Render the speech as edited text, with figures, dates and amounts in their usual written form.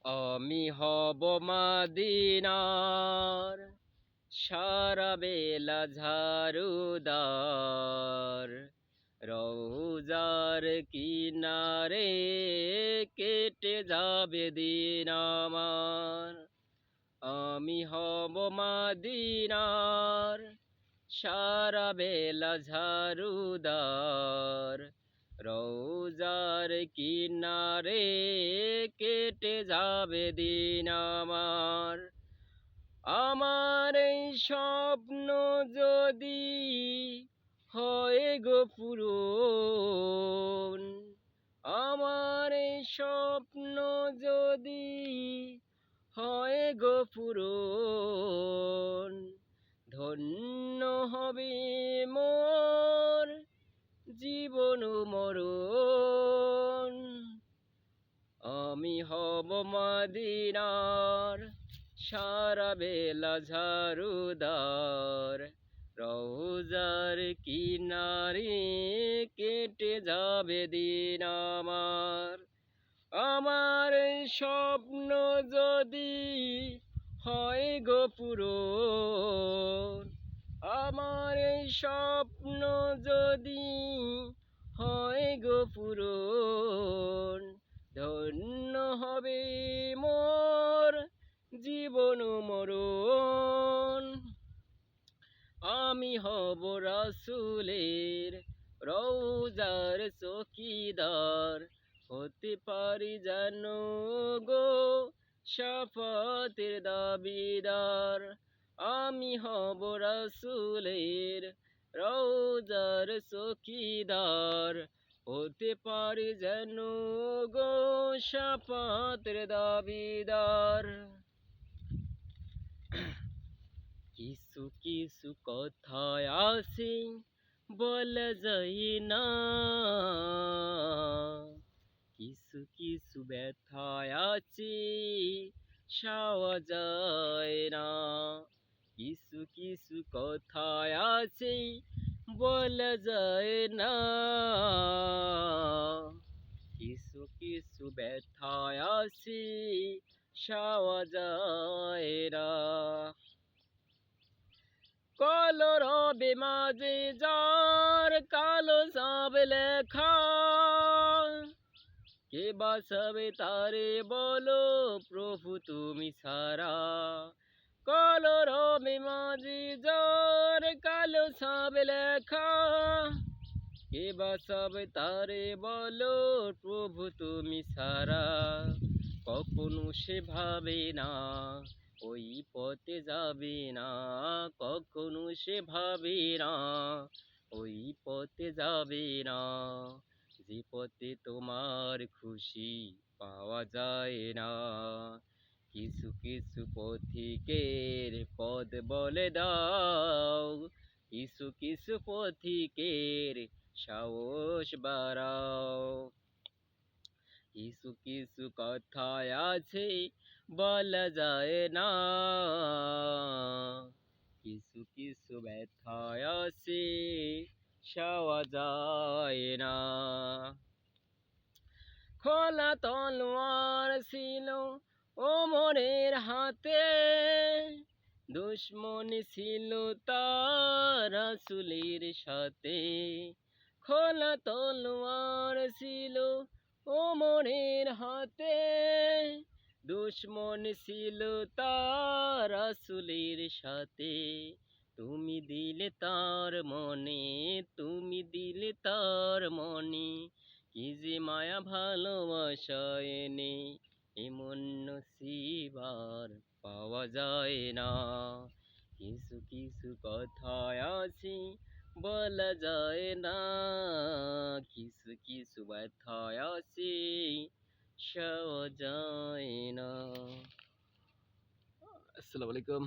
আমি হব মদিনার সারা বেলা ঝাড়ুদার, রওজার কিনারে কেটে যাবে দিন আমার। আমি হব মদিনার সারা বেলা ঝাড়ুদার, রওজার কিনারে কেটে যাবে দিন আমার। আমার এই স্বপ্ন যদি হয় গো পূরণ, আমার এই স্বপ্ন যদি হয় গো পূরণ, ধন্য হবে মোর জীবন মরণ। আমি হব মদিনার সারা বেলা ঝাড়ুদার, রওজার কিনারে কেটে যাবে দিন আমার। আমার স্বপ্ন যদি হয় গো পূরণ, আমার স্বপ্ন যদি হয় গো পূরণ, ধন্য হবে মোর জীবন মরণ। আমি হব রাসূলের রওজার চৌকিদার, হতে পারি যেন গো শাফাতের দাবিদার। আমি হব রাসূলের রওজার চৌকিদার, হতে পারি যেন গো শাফাতের দাবিদার। কিছু কিছু কথায় আছে বলা যায় না, কিছু কিছু ব্যথায় আছে সাওয়া যায় না। কিছু কিছু কথায় আছে বলা যায় না, কিছু কিছু ব্যথায় আছে সাওয়া যায় না। কলরবে মাঝে যার কালো সব লেখা, কে বাঁচাবে তারে বলো প্রভু তুমি ছাড়া। কলরবে মাঝে যার কালো সব লেখা, কে বাঁচাবে তারে বলো প্রভু তুমি ছাড়া। কখনো সে ভাবে না ওই পথে যাবে না, কখনো সে ভাবে না ওই পথে যাবে না। যে পথে তোমার খুশি পাওয়া যায় না। কিছু কিছু পথিকের পথ বলে দাও, কিছু কিছু পথিকের সাহস বাড়াও। কিছু কিছু কথায় আছে বলা যায় না, কিছু কিছু ব্যথায় আছে সওয়া যায় না। খোলা তলোয়ার ছিল ওমরের হাতে, দুশ্মনী ছিল তার রাসূলের সাথে। খোলা তলোয়ার ছিল ওমরের হাতে, দুশ্মনী ছিল তার রাসূলের সাথে। তুমি দিলে তার মনে, তুমি দিলে তার মনে, কি যে মায়া ভালোবাসা এনে এমন নসিব আর পাওয়া যায় না। কিছু কিছু কথায় আছে বলা যায় না, কিছু কিছু ব্যথায় আছে সওয়া যায় না। আসসালামু আলাইকুম।